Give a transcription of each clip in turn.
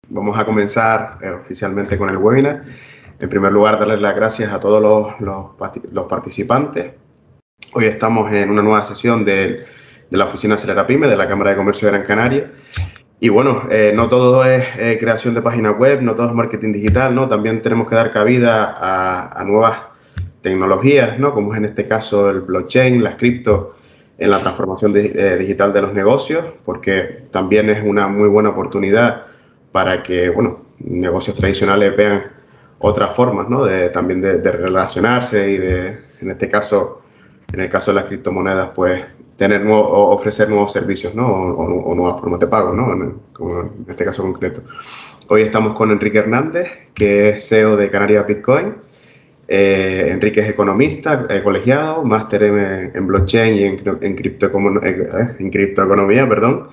Vamos a comenzar oficialmente con el webinar. En primer lugar, darles las gracias a todos los participantes. Hoy estamos en una nueva sesión de la Oficina Acelera Pyme de la Cámara de Comercio de Gran Canaria. Y bueno, no todo es creación de páginas web, no todo es marketing digital, ¿no? También tenemos que dar cabida a nuevas tecnologías, ¿no? Como es en este caso el blockchain, las cripto, en la transformación digital de los negocios, porque también es una muy buena oportunidad para que, bueno, negocios tradicionales vean otras formas, ¿no? También de relacionarse y en este caso, en el caso de las criptomonedas, pues ofrecer nuevos servicios, ¿no? O nuevas formas de pago, ¿no? Como en este caso concreto. Hoy estamos con Enrique Hernández, que es CEO de Canarias Bitcoin. Enrique es economista, colegiado, máster en blockchain y en criptoeconomía, perdón.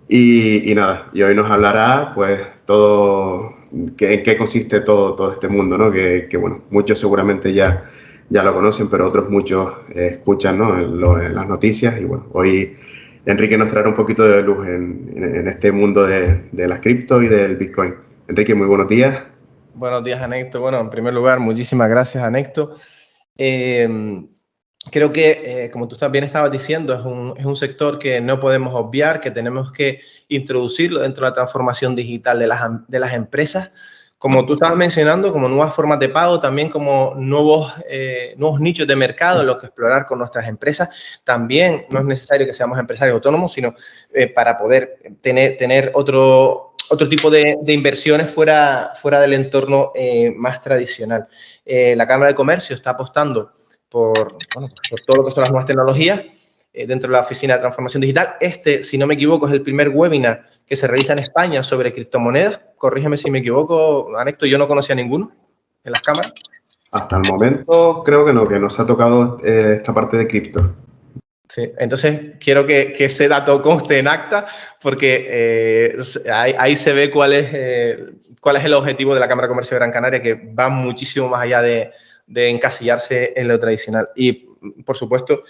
Y nada, y hoy nos hablará, pues, en qué consiste todo este mundo, ¿no? Que bueno, muchos seguramente ya lo conocen, pero otros muchos escuchan, ¿no? En las noticias. Y bueno, hoy Enrique nos traerá un poquito de luz en este mundo de las cripto y del Bitcoin. Enrique, muy buenos días. Buenos días, Anecto. Bueno, en primer lugar, muchísimas gracias, Anecto. Creo que, como tú también estabas diciendo, es un sector que no podemos obviar, que tenemos que introducirlo dentro de la transformación digital de las empresas. Como tú estabas mencionando, como nuevas formas de pago, también como nuevos nichos de mercado en los que explorar con nuestras empresas. También no es necesario que seamos empresarios autónomos, sino para poder tener otro tipo de inversiones fuera del entorno más tradicional. La Cámara de Comercio está apostando por todo lo que son las nuevas tecnologías dentro de la Oficina de Transformación Digital. Si no me equivoco, es el primer webinar que se realiza en España sobre criptomonedas. Corrígeme si me equivoco, Anecto, yo no conocía ninguno en las cámaras. Hasta el momento creo que no, que nos ha tocado esta parte de cripto. Sí, entonces quiero que ese dato conste en acta porque ahí se ve cuál es el objetivo de la Cámara de Comercio de Gran Canaria, que va muchísimo más allá de encasillarse en lo tradicional. Y, por supuesto,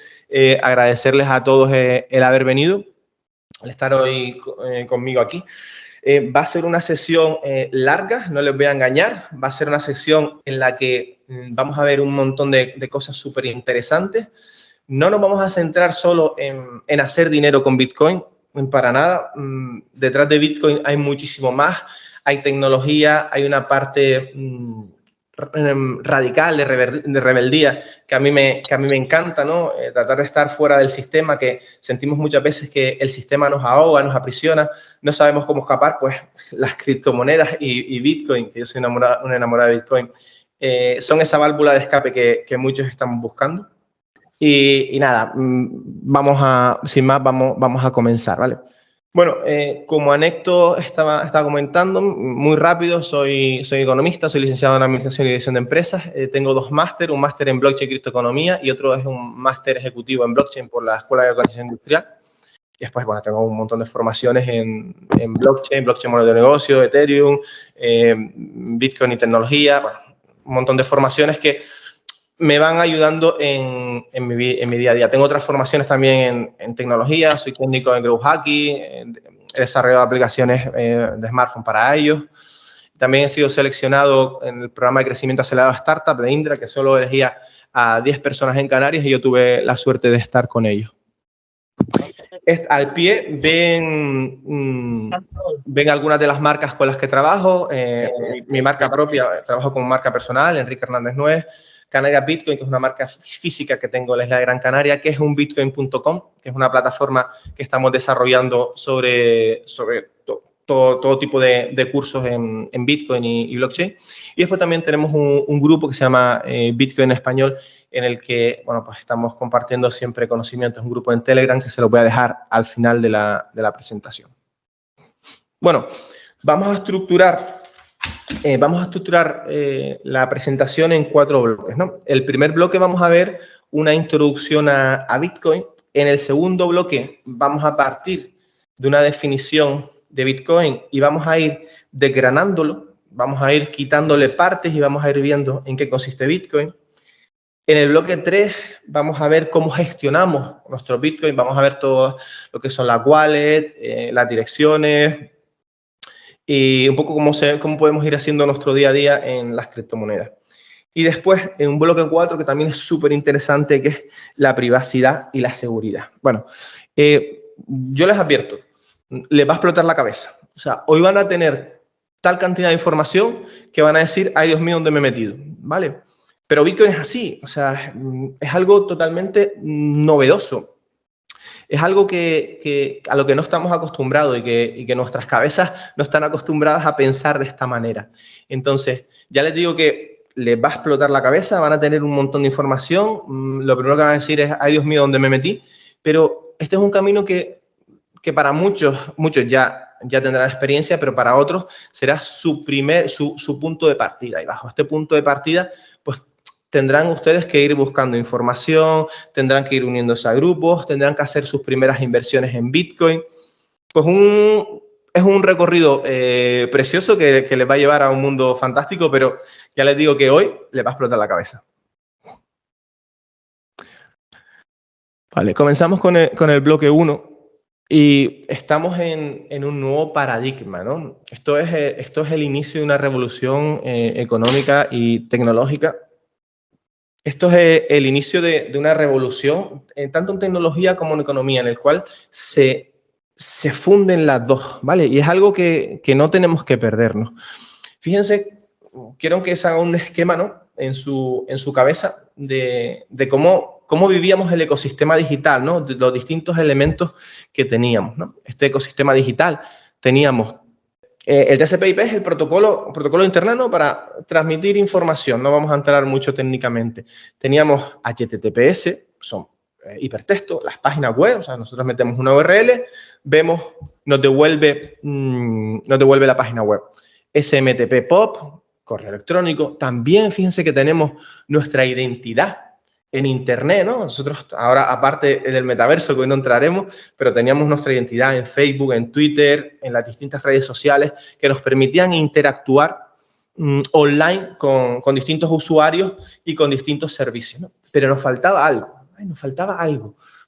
agradecerles a todos el haber venido, el estar hoy conmigo aquí. Va a ser una sesión larga, no les voy a engañar. Va a ser una sesión en la que vamos a ver un montón de cosas súper interesantes. No nos vamos a centrar solo en hacer dinero con Bitcoin, para nada. Detrás de Bitcoin hay muchísimo más. Hay tecnología, hay una parte radical de rebeldía que a mí me encanta, ¿no? Tratar de estar fuera del sistema, que sentimos muchas veces que el sistema nos ahoga, nos aprisiona, no sabemos cómo escapar. Pues las criptomonedas y Bitcoin, que yo soy una enamorada de Bitcoin, son esa válvula de escape que muchos estamos buscando. Y nada, sin más, vamos a comenzar, ¿vale? Bueno, como Anecto estaba comentando, muy rápido, soy economista, soy licenciado en Administración y Dirección de Empresas. Tengo dos másteres, un máster en Blockchain y Criptoeconomía y otro es un máster ejecutivo en Blockchain por la Escuela de Organización Industrial. Y después, bueno, tengo un montón de formaciones en blockchain modelo de negocio, Ethereum, Bitcoin y tecnología, bueno, un montón de formaciones que me van ayudando en mi día a día. Tengo otras formaciones también en tecnología, soy técnico en growth hacking, he desarrollado aplicaciones de smartphone para ellos. También he sido seleccionado en el programa de crecimiento acelerado Startup de Indra, que solo elegía a 10 personas en Canarias y yo tuve la suerte de estar con ellos. Al pie ven algunas de las marcas con las que trabajo. Mi marca propia, trabajo como marca personal, Enrique Hernández Nuez. Canarias Bitcoin, que es una marca física que tengo en la isla de Gran Canaria, que es un bitcoin.com, que es una plataforma que estamos desarrollando sobre todo tipo de cursos en Bitcoin y blockchain. Y después también tenemos un grupo que se llama Bitcoin Español, en el que, bueno, pues estamos compartiendo siempre conocimientos. Es un grupo en Telegram que se los voy a dejar al final de la presentación. Bueno, vamos a estructurar la presentación en 4 bloques, ¿no? El primer bloque vamos a ver una introducción a Bitcoin. En el segundo bloque vamos a partir de una definición de Bitcoin y vamos a ir desgranándolo, vamos a ir quitándole partes y vamos a ir viendo en qué consiste Bitcoin. En el bloque 3 vamos a ver cómo gestionamos nuestro Bitcoin, vamos a ver todo lo que son las wallets, las direcciones y un poco cómo podemos ir haciendo nuestro día a día en las criptomonedas. Y después, en un bloque 4, que también es súper interesante, que es la privacidad y la seguridad. Bueno, yo les advierto, les va a explotar la cabeza. O sea, hoy van a tener tal cantidad de información que van a decir, ay Dios mío, ¿dónde me he metido? ¿Vale? Pero Bitcoin es así, o sea, es algo totalmente novedoso. Es algo a lo que no estamos acostumbrados y que nuestras cabezas no están acostumbradas a pensar de esta manera. Entonces, ya les digo que les va a explotar la cabeza, van a tener un montón de información. Lo primero que van a decir es, ay Dios mío, ¿dónde me metí? Pero este es un camino que para muchos ya tendrán experiencia, pero para otros será su punto de partida. Y bajo este punto de partida, pues tendrán ustedes que ir buscando información, tendrán que ir uniéndose a grupos, tendrán que hacer sus primeras inversiones en Bitcoin. Pues es un recorrido precioso que les va a llevar a un mundo fantástico, pero ya les digo que hoy les va a explotar la cabeza. Vale, comenzamos con el bloque 1 y estamos en un nuevo paradigma, ¿no? Esto es el inicio de una revolución económica y tecnológica. Esto es el inicio de una revolución, tanto en tecnología como en economía, en el cual se funden las dos, ¿vale? Y es algo que no tenemos que perdernos. Fíjense, quiero que se haga un esquema, ¿no? en su cabeza de cómo vivíamos el ecosistema digital, ¿no? De los distintos elementos que teníamos, ¿no? Este ecosistema digital teníamos el TCP/IP es el protocolo de Internet, ¿no? Para transmitir información. No vamos a entrar mucho técnicamente. Teníamos HTTPS, son hipertexto, las páginas web. O sea, nosotros metemos una URL, vemos, nos devuelve la página web. SMTP/POP, correo electrónico. También fíjense que tenemos nuestra identidad en Internet, ¿no? Nosotros ahora, aparte del metaverso, que hoy no entraremos, pero teníamos nuestra identidad en Facebook, en Twitter, en las distintas redes sociales que nos permitían interactuar online con distintos usuarios y con distintos servicios, ¿no? Pero nos faltaba algo,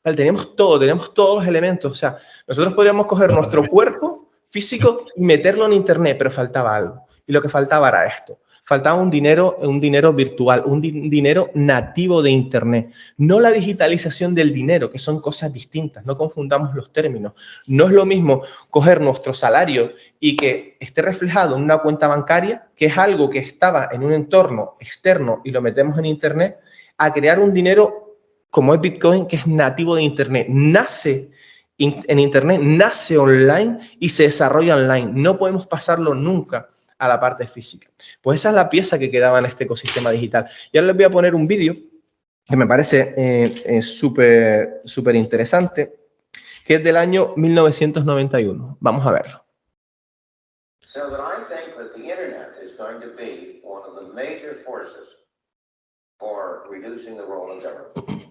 Vale, teníamos todos los elementos. O sea, nosotros podríamos coger nuestro cuerpo físico y meterlo en Internet, pero faltaba algo. Y lo que faltaba era esto. Faltaba un dinero virtual, un dinero nativo de Internet. No la digitalización del dinero, que son cosas distintas. No confundamos los términos. No es lo mismo coger nuestro salario y que esté reflejado en una cuenta bancaria, que es algo que estaba en un entorno externo y lo metemos en Internet, a crear un dinero como es Bitcoin, que es nativo de Internet. Nace en Internet, nace online y se desarrolla online. No podemos pasarlo nunca a la parte física. Pues esa es la pieza que quedaba en este ecosistema digital. Y ahora les voy a poner un vídeo que me parece súper interesante, que es del año 1991. Vamos a verlo. So that I think that the internet is going to be one of the major forces for reducing the role of government.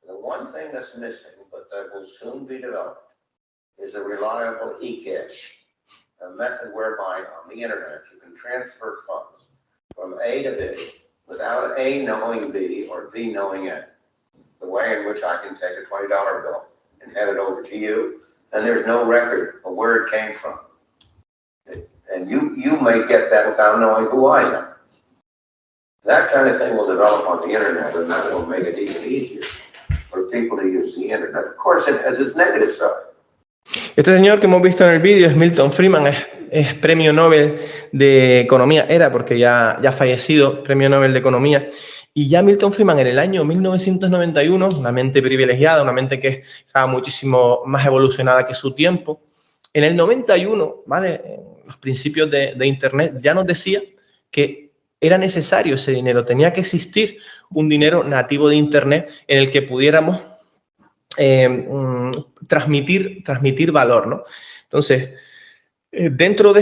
The one thing that's missing, but that will soon be developed, is a reliable e-cash. A method whereby on the internet you can transfer funds from A to B without A knowing B or B knowing A. The way in which I can take a $20 bill and hand it over to you, and there's no record of where it came from. And you may get that without knowing who I am. That kind of thing will develop on the internet, and that will make it even easier for people to use the internet. Of course, it has its negative stuff. Este señor que hemos visto en el vídeo es Milton Friedman, es premio Nobel de Economía, era porque ya fallecido, premio Nobel de Economía. Y ya Milton Friedman en el año 1991, una mente privilegiada, una mente que estaba muchísimo más evolucionada que su tiempo, en el 91, ¿vale? En los principios de Internet, ya nos decía que era necesario ese dinero, tenía que existir un dinero nativo de Internet en el que pudiéramos transmitir valor, ¿no? Entonces, dentro de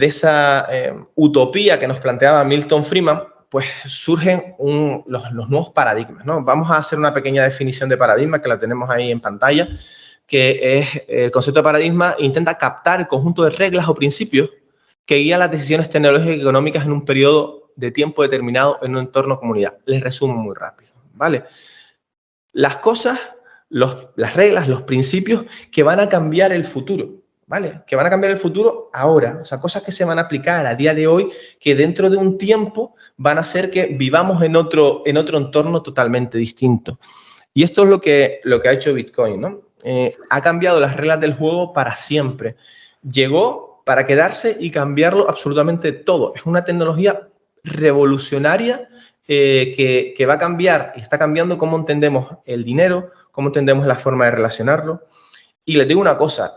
esa utopía que nos planteaba Milton Friedman, pues surgen los nuevos paradigmas, ¿no? Vamos a hacer una pequeña definición de paradigma que la tenemos ahí en pantalla, que es el concepto de paradigma intenta captar el conjunto de reglas o principios que guían las decisiones tecnológicas y económicas en un periodo de tiempo determinado en un entorno comunidad. Les resumo muy rápido, ¿vale? Las cosas, las reglas, los principios que van a cambiar el futuro, ¿vale? Que van a cambiar el futuro ahora. O sea, cosas que se van a aplicar a día de hoy que dentro de un tiempo van a hacer que vivamos en otro entorno totalmente distinto. Y esto es lo que ha hecho Bitcoin, ¿no? Ha cambiado las reglas del juego para siempre. Llegó para quedarse y cambiarlo absolutamente todo. Es una tecnología revolucionaria que va a cambiar y está cambiando cómo entendemos el dinero, cómo entendemos la forma de relacionarlo. Y les digo una cosa,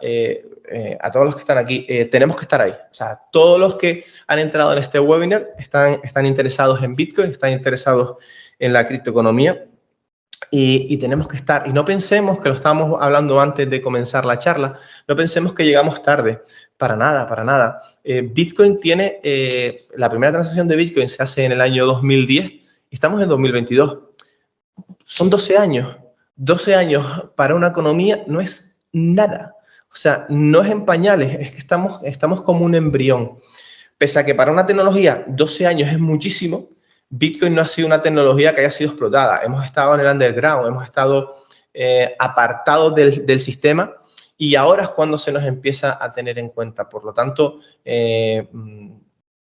a todos los que están aquí, tenemos que estar ahí. O sea, todos los que han entrado en este webinar están interesados en Bitcoin, están interesados en la criptoeconomía. Y tenemos que estar, y no pensemos que lo estábamos hablando antes de comenzar la charla, no pensemos que llegamos tarde, para nada, para nada. Bitcoin tiene, la primera transacción de Bitcoin se hace en el año 2010 y estamos en 2022. Son 12 años. 12 años para una economía no es nada. O sea, no es en pañales, es que estamos como un embrión. Pese a que para una tecnología 12 años es muchísimo, Bitcoin no ha sido una tecnología que haya sido explotada. Hemos estado en el underground, hemos estado apartados del sistema y ahora es cuando se nos empieza a tener en cuenta. Por lo tanto,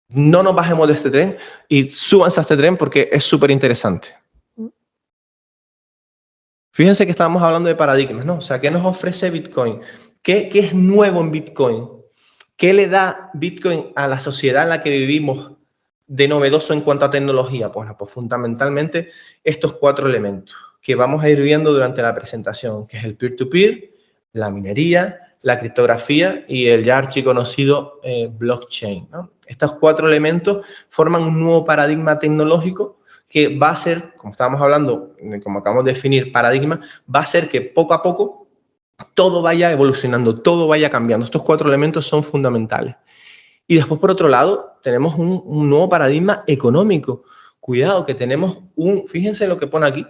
no nos bajemos de este tren y súbanse a este tren porque es súper interesante. Fíjense que estábamos hablando de paradigmas, ¿no? O sea, ¿qué nos ofrece Bitcoin? ¿Qué es nuevo en Bitcoin? ¿Qué le da Bitcoin a la sociedad en la que vivimos de novedoso en cuanto a tecnología? Bueno, pues fundamentalmente estos 4 elementos que vamos a ir viendo durante la presentación, que es el peer-to-peer, la minería, la criptografía y el ya archiconocido blockchain, ¿no? Estos 4 elementos forman un nuevo paradigma tecnológico que va a ser, como estábamos hablando, como acabamos de definir paradigma, va a ser que poco a poco todo vaya evolucionando, todo vaya cambiando. Estos 4 elementos son fundamentales. Y después, por otro lado, tenemos un nuevo paradigma económico. Cuidado, que tenemos fíjense lo que pone aquí,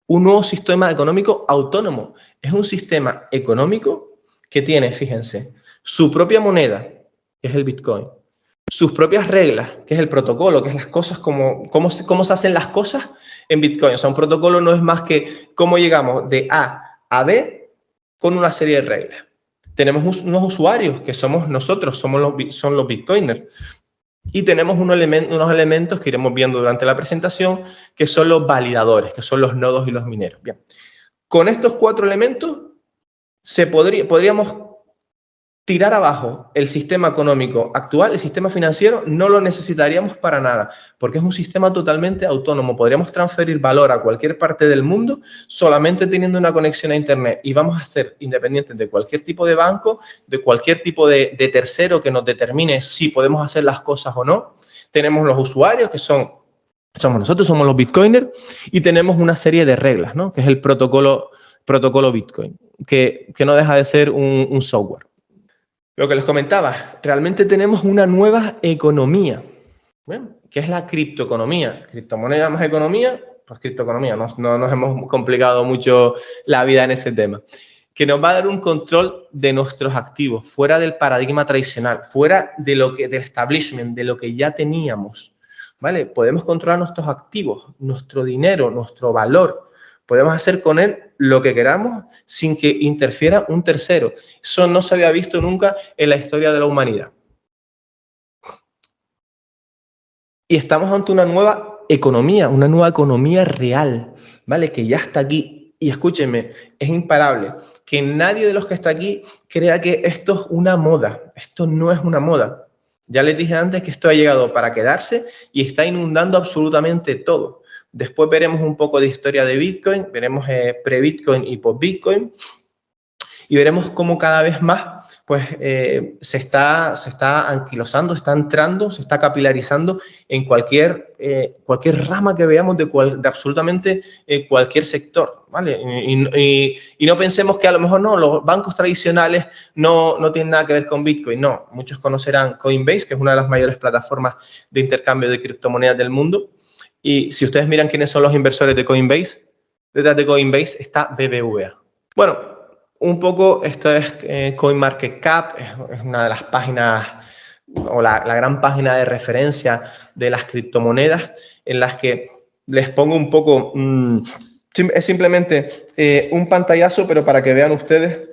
un nuevo sistema económico autónomo. Es un sistema económico que tiene, fíjense, su propia moneda, que es el Bitcoin, sus propias reglas, que es el protocolo, que es las cosas, cómo se hacen las cosas en Bitcoin. O sea, un protocolo no es más que cómo llegamos de A a B con una serie de reglas. Tenemos unos usuarios que somos nosotros, son los Bitcoiners. Y tenemos unos elementos que iremos viendo durante la presentación, que son los validadores, que son los nodos y los mineros. Bien. Con estos 4 elementos podríamos tirar abajo el sistema económico actual, el sistema financiero, no lo necesitaríamos para nada, porque es un sistema totalmente autónomo. Podríamos transferir valor a cualquier parte del mundo solamente teniendo una conexión a Internet y vamos a ser independientes de cualquier tipo de banco, de cualquier tipo de tercero que nos determine si podemos hacer las cosas o no. Tenemos los usuarios, que somos nosotros, somos los Bitcoiners, y tenemos una serie de reglas, ¿no? Que es el protocolo Bitcoin, que no deja de ser un software. Lo que les comentaba, realmente tenemos una nueva economía, ¿bien? Que es la criptoeconomía. Criptomoneda más economía, pues criptoeconomía. No nos hemos complicado mucho la vida en ese tema. Que nos va a dar un control de nuestros activos, fuera del paradigma tradicional, fuera del establishment, de lo que ya teníamos, ¿vale? Podemos controlar nuestros activos, nuestro dinero, nuestro valor. Podemos hacer con él lo que queramos sin que interfiera un tercero. Eso no se había visto nunca en la historia de la humanidad. Y estamos ante una nueva economía real, ¿vale? Que ya está aquí. Y escúchenme, es imparable que nadie de los que está aquí crea que esto es una moda. Esto no es una moda. Ya les dije antes que esto ha llegado para quedarse y está inundando absolutamente todo. Después veremos un poco de historia de Bitcoin, veremos pre-Bitcoin y post-Bitcoin y veremos cómo cada vez más pues, se está anquilosando, está entrando, se está capilarizando en cualquier rama que veamos de absolutamente cualquier sector, ¿vale? Y no pensemos que a lo mejor no, los bancos tradicionales no tienen nada que ver con Bitcoin. No, muchos conocerán Coinbase, que es una de las mayores plataformas de intercambio de criptomonedas del mundo. Y si ustedes miran quiénes son los inversores de Coinbase, detrás de Coinbase está BBVA. Bueno, un poco esto es CoinMarketCap, es una de las páginas o la gran página de referencia de las criptomonedas en las que les pongo un poco, es simplemente un pantallazo, pero para que vean ustedes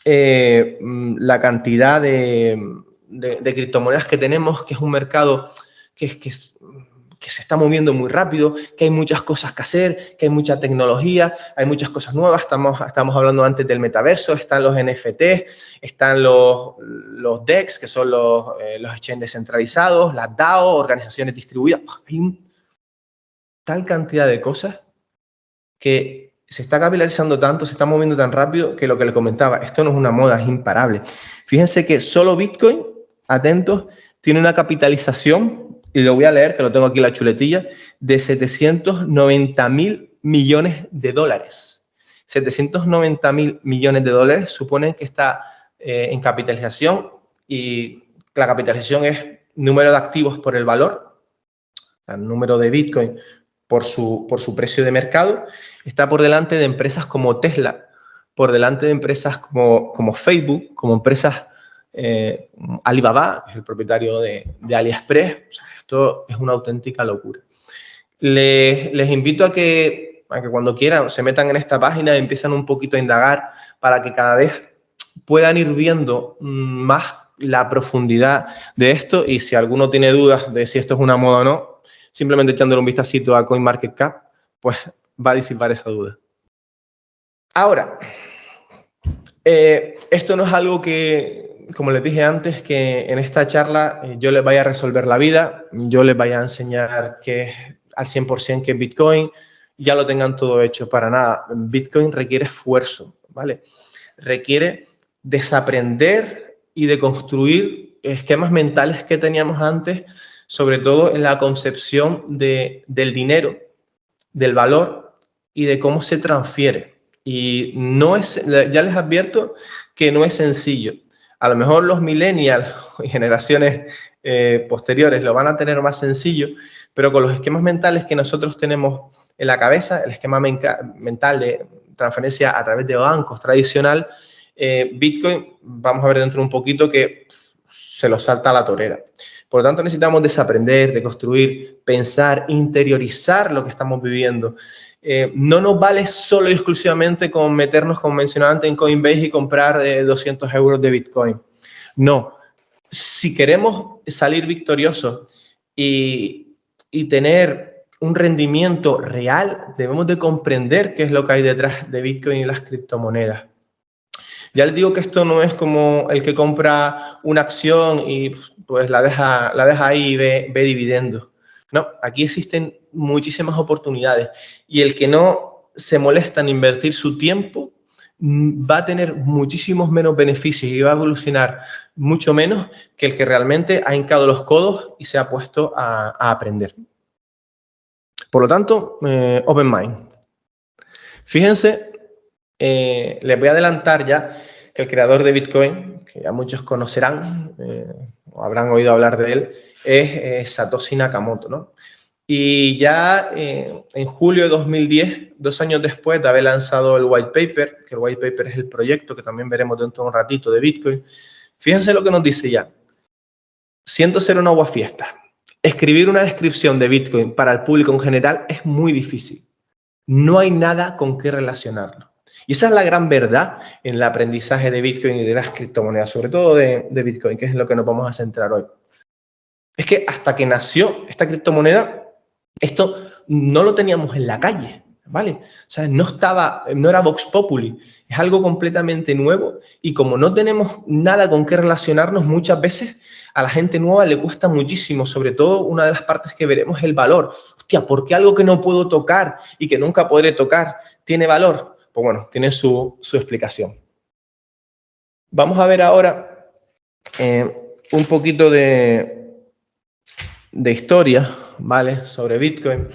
la cantidad de criptomonedas que tenemos, que es un mercado que se está moviendo muy rápido, que hay muchas cosas que hacer, que hay mucha tecnología, hay muchas cosas nuevas. Estamos hablando antes del metaverso, están los NFT, están los DEX, que son los exchanges descentralizados, las DAO, organizaciones distribuidas. Hay tal cantidad de cosas que se está capilarizando tanto, se está moviendo tan rápido, que lo que le comentaba, esto no es una moda, es imparable. Fíjense que solo Bitcoin, atentos, tiene una capitalización, y lo voy a leer, que lo tengo aquí en la chuletilla, de 790.000 millones de dólares. 790.000 millones de dólares suponen que está en capitalización, y la capitalización es número de activos por el valor, el número de Bitcoin por su precio de mercado. Está por delante de empresas como Tesla, por delante de empresas como Facebook, como empresas Alibaba, que es el propietario de AliExpress. O sea, esto es una auténtica locura. Les invito a que cuando quieran se metan en esta página y empiezan un poquito a indagar para que cada vez puedan ir viendo más la profundidad de esto, y si alguno tiene dudas de si esto es una moda o no, simplemente echándole un vistacito a CoinMarketCap, pues va a disipar esa duda. Ahora, esto no es algo que, como les dije antes, que en esta charla yo les vaya a resolver la vida, yo les vaya a enseñar que al 100% que es Bitcoin, ya lo tengan todo hecho, para nada. Bitcoin requiere esfuerzo, ¿vale? Requiere desaprender y de construir esquemas mentales que teníamos antes, sobre todo en la concepción del dinero, del valor y de cómo se transfiere. Y no es, ya les advierto que no es sencillo. A lo mejor los millennials y generaciones posteriores lo van a tener más sencillo, pero con los esquemas mentales que nosotros tenemos en la cabeza, el esquema mental de transferencia a través de bancos tradicional, Bitcoin, vamos a ver dentro de un poquito que se lo salta a la torera. Por lo tanto, necesitamos desaprender, deconstruir, pensar, interiorizar lo que estamos viviendo. No nos vale solo y exclusivamente con meternos, como mencionaba antes, en Coinbase y comprar 200 euros de Bitcoin. No. Si queremos salir victoriosos y tener un rendimiento real, debemos de comprender qué es lo que hay detrás de Bitcoin y las criptomonedas. Ya les digo que esto no es como el que compra una acción y pues la deja ahí y ve dividendos. No, aquí existen muchísimas oportunidades, y el que no se molesta en invertir su tiempo va a tener muchísimos menos beneficios y va a evolucionar mucho menos que el que realmente ha hincado los codos y se ha puesto a aprender. Por lo tanto, open mind. Fíjense, les voy a adelantar ya que el creador de Bitcoin, que ya muchos conocerán o habrán oído hablar de él, es Satoshi Nakamoto, ¿no? Y ya en julio de 2010, 2 años después de haber lanzado el white paper, que el white paper es el proyecto que también veremos dentro de un ratito de Bitcoin, fíjense lo que nos dice ya. Siento ser una aguafiesta. Escribir una descripción de Bitcoin para el público en general es muy difícil. No hay nada con qué relacionarlo. Y esa es la gran verdad en el aprendizaje de Bitcoin y de las criptomonedas, sobre todo de Bitcoin, que es en lo que nos vamos a centrar hoy. Es que hasta que nació esta criptomoneda, esto no lo teníamos en la calle, ¿vale? O sea, no era Vox Populi, es algo completamente nuevo, y como no tenemos nada con qué relacionarnos, muchas veces a la gente nueva le cuesta muchísimo. Sobre todo, una de las partes que veremos es el valor. Hostia, ¿por qué algo que no puedo tocar y que nunca podré tocar tiene valor? Pues bueno, tiene su explicación. Vamos a ver ahora un poquito de historia, ¿vale? Sobre Bitcoin,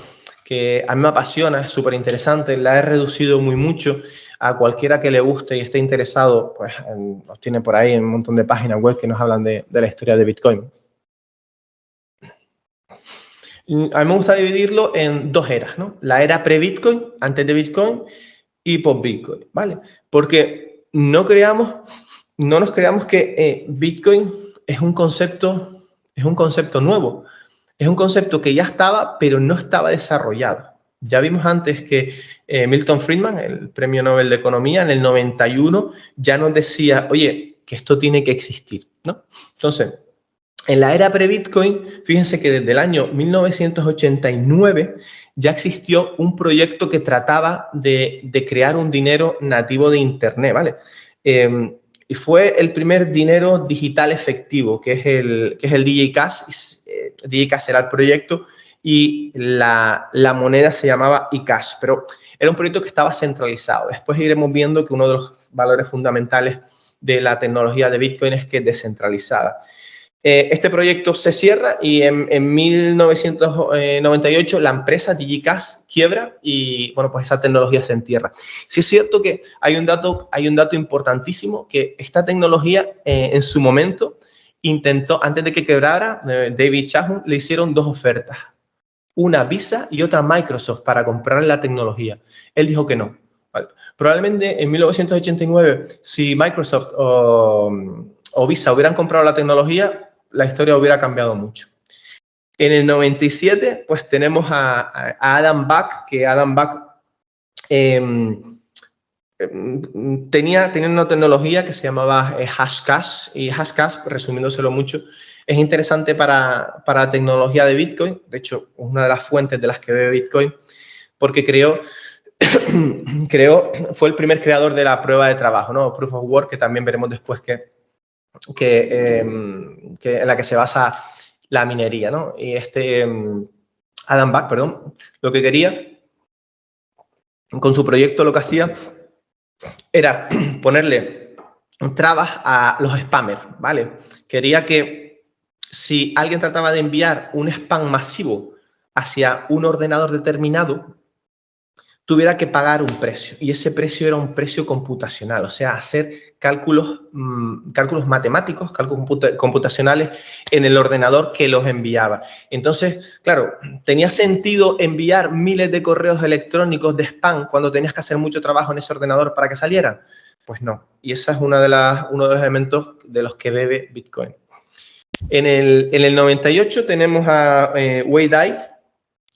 que a mí me apasiona, es súper interesante. La he reducido muy mucho. A cualquiera que le guste y esté interesado, pues nos tiene por ahí un montón de páginas web que nos hablan de la historia de Bitcoin. A mí me gusta dividirlo en 2 eras, ¿no? La era pre-Bitcoin, antes de Bitcoin, y post-Bitcoin, ¿vale? Porque no nos creamos que Bitcoin es un concepto nuevo. Es un concepto que ya estaba, pero no estaba desarrollado, Ya vimos antes que Milton Friedman, el premio Nobel de Economía, en el 91 ya nos decía, oye, que esto tiene que existir, ¿no? Entonces, en la era pre-Bitcoin, fíjense que desde el año 1989 ya existió un proyecto que trataba de crear un dinero nativo de Internet, ¿vale? Y fue el primer dinero digital efectivo, que es el DJ Cash. DJ Cash era el proyecto y la moneda se llamaba eCash, pero era un proyecto que estaba centralizado. Después iremos viendo que uno de los valores fundamentales de la tecnología de Bitcoin es que es descentralizada. Este proyecto se cierra y en 1998 la empresa DigiCash quiebra y, bueno, pues esa tecnología se entierra. Sí es cierto que hay un dato importantísimo, que esta tecnología en su momento intentó, antes de que quebrara, David Chapman, le hicieron dos ofertas, una Visa y otra Microsoft para comprar la tecnología. Él dijo que no. Vale. Probablemente en 1989, si Microsoft o Visa hubieran comprado la tecnología, la historia hubiera cambiado mucho. En el 97, pues tenemos a Adam Back, que Adam Back tenía una tecnología que se llamaba Hashcash, y Hashcash, resumiéndoselo mucho, es interesante para la tecnología de Bitcoin. De hecho, es una de las fuentes de las que bebe Bitcoin, porque fue el primer creador de la prueba de trabajo, ¿no? Proof of Work, que también veremos después que en la que se basa la minería, ¿no? Y Adam Back, perdón, lo que quería con su proyecto, lo que hacía era ponerle trabas a los spammers, ¿vale? Quería que si alguien trataba de enviar un spam masivo hacia un ordenador determinado, tuviera que pagar un precio, y ese precio era un precio computacional, o sea, hacer cálculos matemáticos, cálculos computacionales en el ordenador que los enviaba. Entonces, claro, ¿tenía sentido enviar miles de correos electrónicos de spam cuando tenías que hacer mucho trabajo en ese ordenador para que salieran? Pues no, y ese es uno de los elementos de los que bebe Bitcoin. En el 98 tenemos a Wei Dai,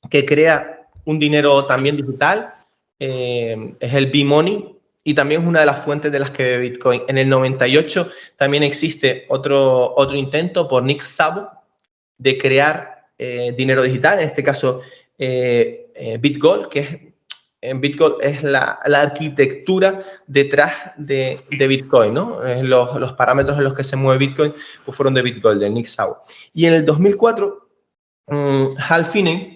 que crea un dinero también digital, es el B-Money, y también es una de las fuentes de las que bebe Bitcoin. En el 98 también existe otro intento por Nick Szabo de crear dinero digital, en este caso BitGold, que BitGold es la arquitectura detrás de Bitcoin, ¿no? Los parámetros en los que se mueve Bitcoin pues fueron de BitGold, de Nick Szabo. Y en el 2004, Hal Finney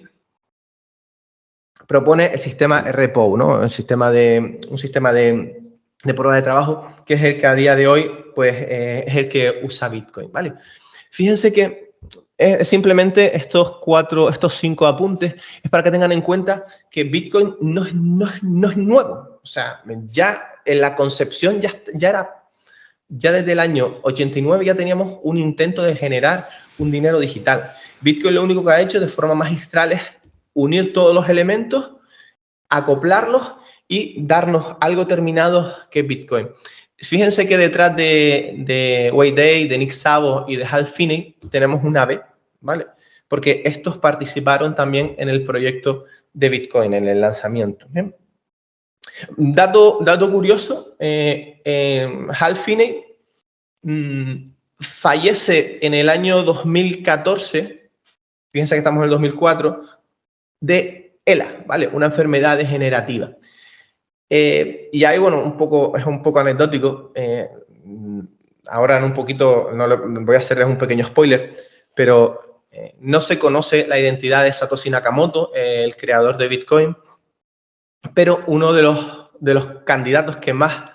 propone el sistema RPO, ¿no? Un sistema de prueba de trabajo, que es el que a día de hoy pues, es el que usa Bitcoin, ¿vale? Fíjense que simplemente estos 5 apuntes es para que tengan en cuenta que Bitcoin no es nuevo. O sea, ya en la concepción ya desde el año 89 ya teníamos un intento de generar un dinero digital. Bitcoin lo único que ha hecho de forma magistral es unir todos los elementos, acoplarlos y darnos algo terminado que es Bitcoin. Fíjense que detrás de Wei Dai, de Nick Szabo y de Hal Finney tenemos una B, ¿vale? Porque estos participaron también en el proyecto de Bitcoin, en el lanzamiento. ¿Bien? Dato curioso, Hal Finney fallece en el año 2014, fíjense que estamos en el 2004, de ELA, ¿vale? Una enfermedad degenerativa. Y ahí, bueno, es un poco anecdótico. Ahora en un poquito, voy a hacerles un pequeño spoiler, pero no se conoce la identidad de Satoshi Nakamoto, el creador de Bitcoin, pero uno de los candidatos que más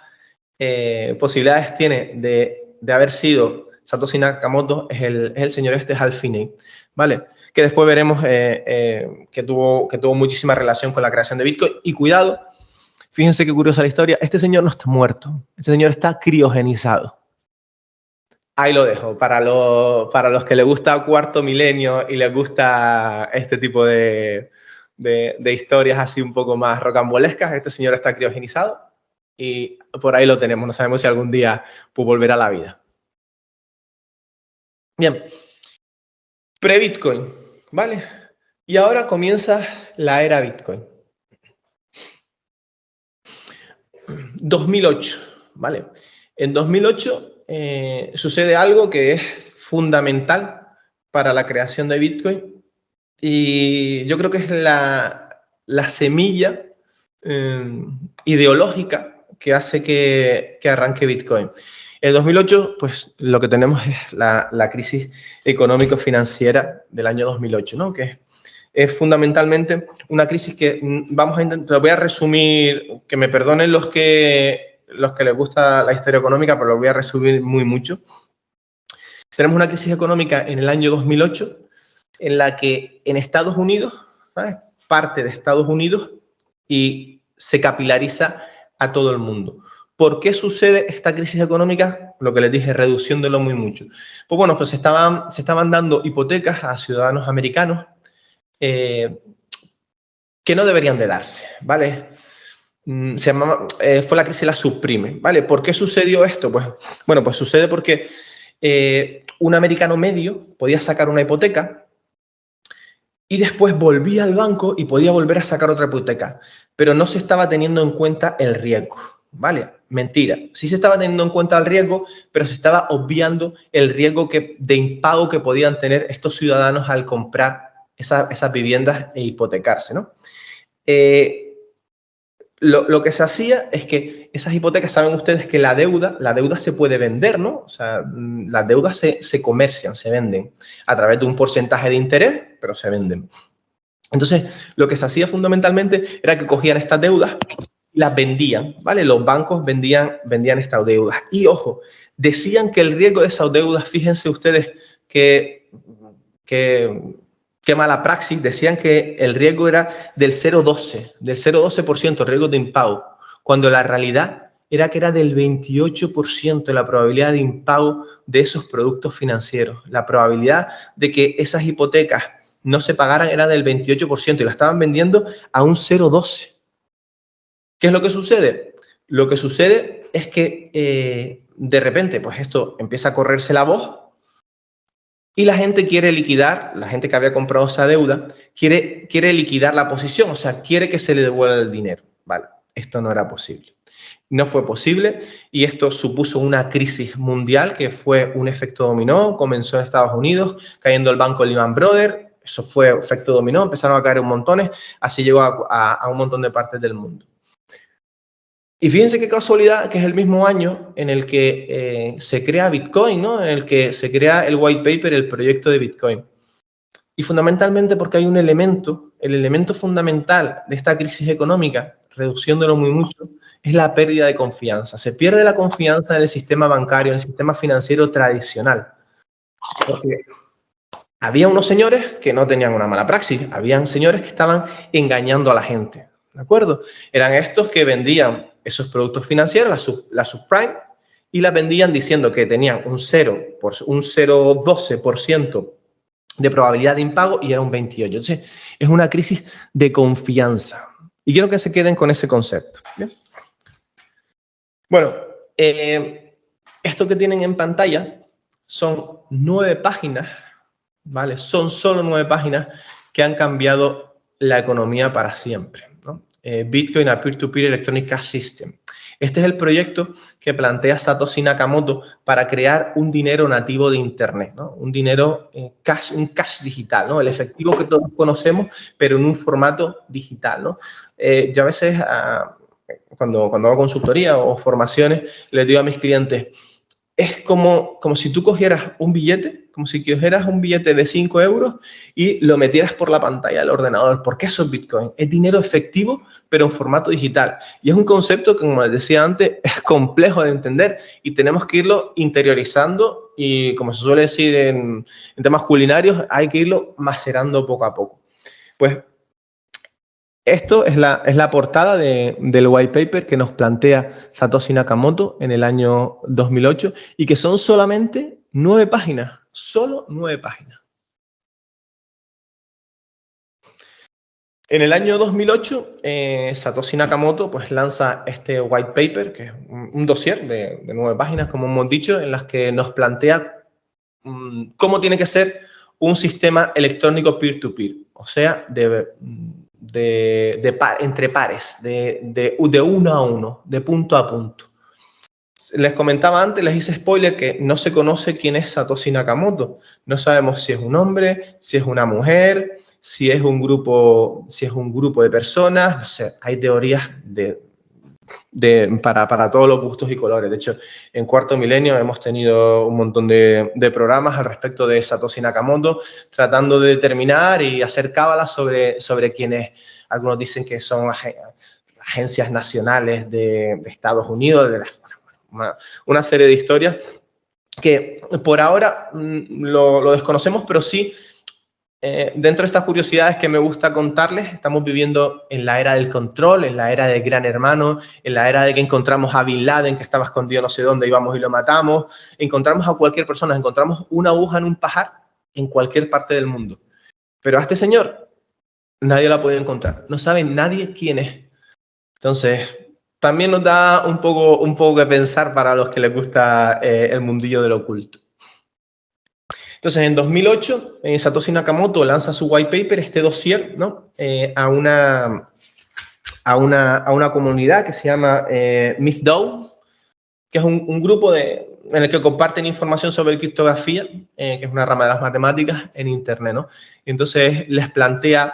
posibilidades tiene de haber sido Satoshi Nakamoto es el señor Hal Finney, ¿vale? Que después veremos que tuvo muchísima relación con la creación de Bitcoin. Y cuidado, fíjense qué curiosa la historia, este señor no está muerto, este señor está criogenizado. Ahí lo dejo, para los que les gusta Cuarto Milenio y les gusta este tipo de historias así un poco más rocambolescas, este señor está criogenizado y por ahí lo tenemos, no sabemos si algún día volverá a la vida. Bien, pre-Bitcoin, ¿vale? Y ahora comienza la era Bitcoin. 2008, ¿vale? En 2008 sucede algo que es fundamental para la creación de Bitcoin y yo creo que es la semilla ideológica que hace que arranque Bitcoin. En 2008, pues lo que tenemos es la crisis económico-financiera del año 2008, ¿no? Que es fundamentalmente una crisis que vamos a intentar, voy a resumir, que me perdonen los que les gusta la historia económica, pero lo voy a resumir muy mucho. Tenemos una crisis económica en el año 2008 en la que en Estados Unidos, ¿sabes?, parte de Estados Unidos y se capilariza a todo el mundo. ¿Por qué sucede esta crisis económica? Lo que les dije, reduciéndolo muy mucho. Pues bueno, pues se estaban dando hipotecas a ciudadanos americanos que no deberían de darse, ¿vale? Fue la crisis de la subprime, ¿vale? ¿Por qué sucedió esto? Pues, bueno, pues sucede porque un americano medio podía sacar una hipoteca y después volvía al banco y podía volver a sacar otra hipoteca, pero no se estaba teniendo en cuenta el riesgo, ¿vale? Mentira. Sí se estaba teniendo en cuenta el riesgo, pero se estaba obviando el riesgo de impago que podían tener estos ciudadanos al comprar esas viviendas e hipotecarse, ¿no? Lo que se hacía es que esas hipotecas, saben ustedes que la deuda se puede vender, ¿no? O sea, las deudas se comercian, se venden a través de un porcentaje de interés, pero se venden. Entonces, lo que se hacía fundamentalmente era que cogían estas deudas y las vendían, ¿vale? Los bancos vendían estas deudas. Y, ojo, decían que el riesgo de esas deudas, fíjense ustedes qué mala praxis, decían que el riesgo era del 0,12% riesgo de impago, cuando la realidad era que era del 28% la probabilidad de impago de esos productos financieros. La probabilidad de que esas hipotecas no se pagaran era del 28% y la estaban vendiendo a un 0,12%. ¿Qué es lo que sucede? Lo que sucede es que de repente, pues esto empieza a correrse la voz y la gente quiere liquidar, la gente que había comprado esa deuda, quiere liquidar la posición, o sea, quiere que se le devuelva el dinero. Vale, esto no era posible. No fue posible y esto supuso una crisis mundial que fue un efecto dominó. Comenzó en Estados Unidos, cayendo el banco Lehman Brothers. Eso fue efecto dominó, empezaron a caer un montones, así llegó a un montón de partes del mundo. Y fíjense qué casualidad que es el mismo año en el que se crea Bitcoin, ¿no? En el que se crea el white paper, el proyecto de Bitcoin. Y fundamentalmente porque hay un elemento, el elemento fundamental de esta crisis económica, reduciéndolo muy mucho, es la pérdida de confianza. Se pierde la confianza en el sistema bancario, en el sistema financiero tradicional. Porque había unos señores que no tenían una mala praxis, habían señores que estaban engañando a la gente, ¿de acuerdo? Eran estos que vendían esos productos financieros, la subprime, y la vendían diciendo que tenían un 0,12% de probabilidad de impago y era un 28%. Entonces, es una crisis de confianza. Y quiero que se queden con ese concepto. ¿Bien? Bueno, esto que tienen en pantalla son 9 páginas, ¿vale? Son solo 9 páginas que han cambiado la economía para siempre, ¿no? Bitcoin a Peer-to-Peer Electronic Cash System. Este es el proyecto que plantea Satoshi Nakamoto para crear un dinero nativo de Internet, ¿no? Un dinero cash, un cash digital, ¿no? El efectivo que todos conocemos, pero en un formato digital, ¿no? Yo a veces, cuando hago consultoría o formaciones, les digo a mis clientes, es como si tú cogieras un billete, como si cogieras un billete de 5 euros y lo metieras por la pantalla del ordenador. ¿Por qué eso es Bitcoin? Es dinero efectivo, pero en formato digital. Y es un concepto que, como les decía antes, es complejo de entender y tenemos que irlo interiorizando y, como se suele decir en temas culinarios, hay que irlo macerando poco a poco. Pues esto es la portada del white paper que nos plantea Satoshi Nakamoto en el año 2008 y que son solamente 9 páginas, solo 9 páginas. En el año 2008, Satoshi Nakamoto pues, lanza este white paper, que es un dossier de 9 páginas, como hemos dicho, en las que nos plantea cómo tiene que ser un sistema electrónico peer-to-peer, o sea, de entre pares, de uno a uno, de punto a punto. Les comentaba antes, les hice spoiler, que no se conoce quién es Satoshi Nakamoto. No sabemos si es un hombre, si es una mujer, si es un grupo de personas. No sé, hay teorías para todos los gustos y colores. De hecho, en Cuarto Milenio hemos tenido un montón de programas al respecto de Satoshi Nakamoto, tratando de determinar y hacer cábalas sobre quién es. Algunos dicen que son agencias nacionales de Estados Unidos, una serie de historias que por ahora lo desconocemos, pero sí, dentro de estas curiosidades que me gusta contarles, estamos viviendo en la era del control, en la era del gran hermano, en la era de que encontramos a Bin Laden, que estaba escondido no sé dónde, íbamos y lo matamos, encontramos a cualquier persona, encontramos una aguja en un pajar en cualquier parte del mundo. Pero a este señor nadie la puede encontrar, no sabe nadie quién es. Entonces, también nos da un poco que pensar para los que les gusta el mundillo del oculto. Entonces, en 2008, Satoshi Nakamoto lanza su white paper, este dossier, ¿no? a una comunidad que se llama MythDAO, que es un grupo en el que comparten información sobre criptografía, que es una rama de las matemáticas en Internet, ¿no? Y entonces les plantea,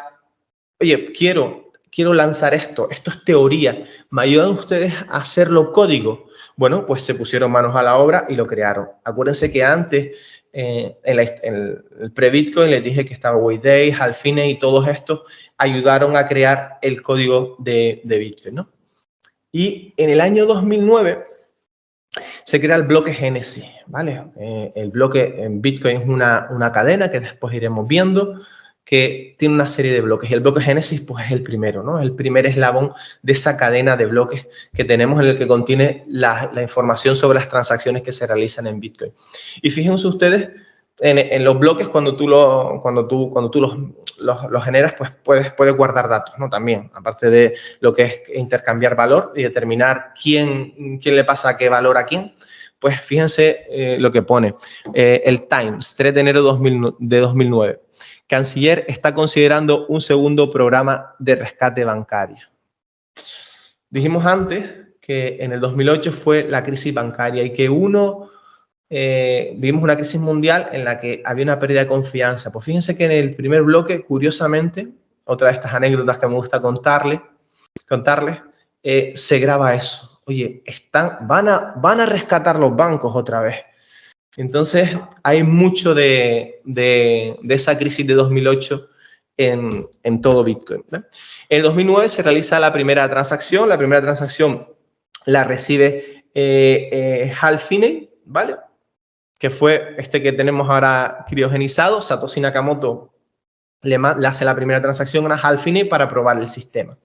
oye, quiero lanzar esto es teoría, ¿me ayudan ustedes a hacerlo código? Bueno, pues se pusieron manos a la obra y lo crearon. Acuérdense que antes, en el pre-Bitcoin, les dije que estaba Wayday, Halfine y todos estos ayudaron a crear el código de Bitcoin, ¿no? Y en el año 2009 se crea el bloque Génesis, ¿vale? El bloque en Bitcoin es una cadena que después iremos viendo, que tiene una serie de bloques. Y el bloque Génesis, pues, es el primero, ¿no? El primer eslabón de esa cadena de bloques que tenemos, en el que contiene la información sobre las transacciones que se realizan en Bitcoin. Y fíjense ustedes, en los bloques, cuando tú los generas, pues puedes guardar datos, ¿no? También, aparte de lo que es intercambiar valor y determinar quién le pasa qué valor a quién, pues fíjense lo que pone. El Times, 3 de enero de 2009. Canciller está considerando un segundo programa de rescate bancario. Dijimos antes que en el 2008 fue la crisis bancaria y que vivimos una crisis mundial en la que había una pérdida de confianza. Pues fíjense que en el primer bloque, curiosamente, otra de estas anécdotas que me gusta contarles, se graba eso. Oye, van a rescatar los bancos otra vez. Entonces, hay mucho de esa crisis de 2008 en todo Bitcoin, ¿no? En el 2009 se realiza la primera transacción. La primera transacción la recibe Halfine, ¿vale? Que fue este que tenemos ahora criogenizado. Satoshi Nakamoto le hace la primera transacción a Halfine para probar el sistema.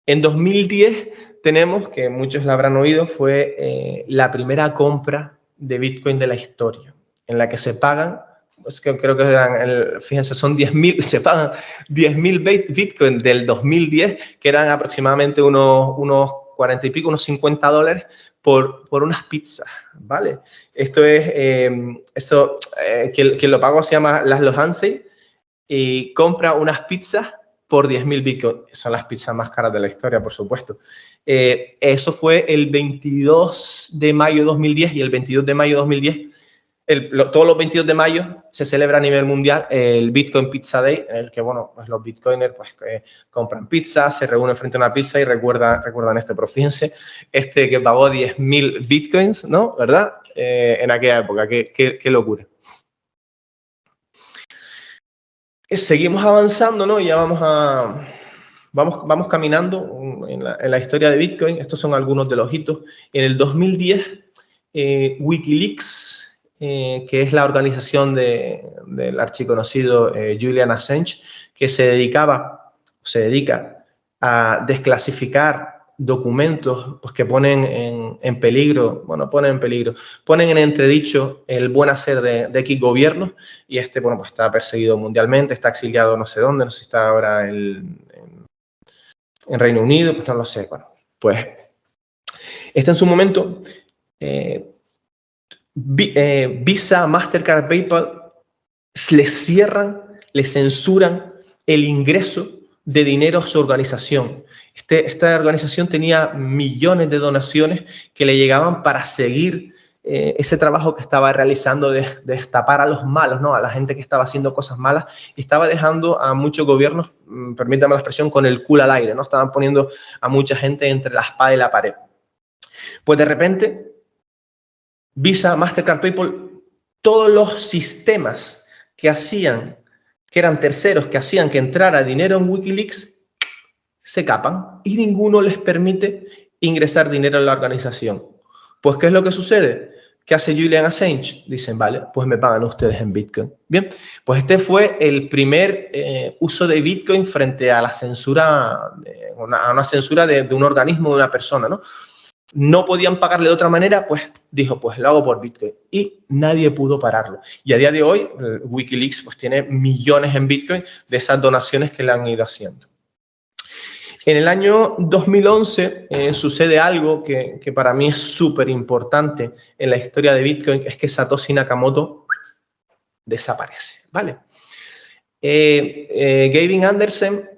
En 2010 tenemos, que muchos la habrán oído, fue la primera compra de Bitcoin de la historia, en la que se pagan, pues que creo que eran, fíjense, son 10.000, se pagan 10.000 Bitcoin del 2010, que eran aproximadamente unos 40 y pico, unos $50 por unas pizzas, ¿vale? Esto es, quien lo pagó se llama Laszlo Hansey y compra unas pizzas por 10.000 Bitcoin. Son las pizzas más caras de la historia, por supuesto. Eso fue el 22 de mayo de 2010 y el 22 de mayo de 2010, todos los 22 de mayo se celebra a nivel mundial el Bitcoin Pizza Day, en el que, bueno, pues los bitcoiners pues, compran pizza, se reúnen frente a una pizza y recuerdan esto. Pero fíjense, que pagó 10.000 Bitcoins, ¿no? ¿Verdad? En aquella época, qué locura. Seguimos avanzando, ¿no? Ya vamos caminando en la historia de Bitcoin. Estos son algunos de los hitos. En el 2010, Wikileaks, que es la organización del archiconocido Julian Assange, que se dedica a desclasificar documentos pues, que ponen en peligro, ponen en entredicho el buen hacer de X gobiernos, y bueno, pues está perseguido mundialmente, está exiliado no sé dónde, no sé si está ahora en Reino Unido, pues no lo sé. Bueno, pues en su momento, Visa, Mastercard, PayPal le cierran, le censuran el ingreso de dinero a su organización. Esta organización tenía millones de donaciones que le llegaban para seguir ese trabajo que estaba realizando de destapar a los malos, ¿no? A la gente que estaba haciendo cosas malas, y estaba dejando a muchos gobiernos, permítame la expresión, con el culo al aire, ¿no? Estaban poniendo a mucha gente entre la espada y la pared. Pues de repente, Visa, Mastercard, PayPal, todos los sistemas que eran terceros, que hacían que entrara dinero en Wikileaks, se capan y ninguno les permite ingresar dinero en la organización. Pues, ¿qué es lo que sucede? ¿Qué hace Julian Assange? Dicen, vale, pues me pagan ustedes en Bitcoin. Bien, pues este fue el primer uso de Bitcoin frente a la censura, a una censura de un organismo, de una persona, ¿no? No podían pagarle de otra manera, pues dijo, pues lo hago por Bitcoin. Y nadie pudo pararlo. Y a día de hoy, Wikileaks pues tiene millones en Bitcoin de esas donaciones que le han ido haciendo. En el año 2011 sucede algo que para mí es súper importante en la historia de Bitcoin, es que Satoshi Nakamoto desaparece, ¿vale? Gavin Andersen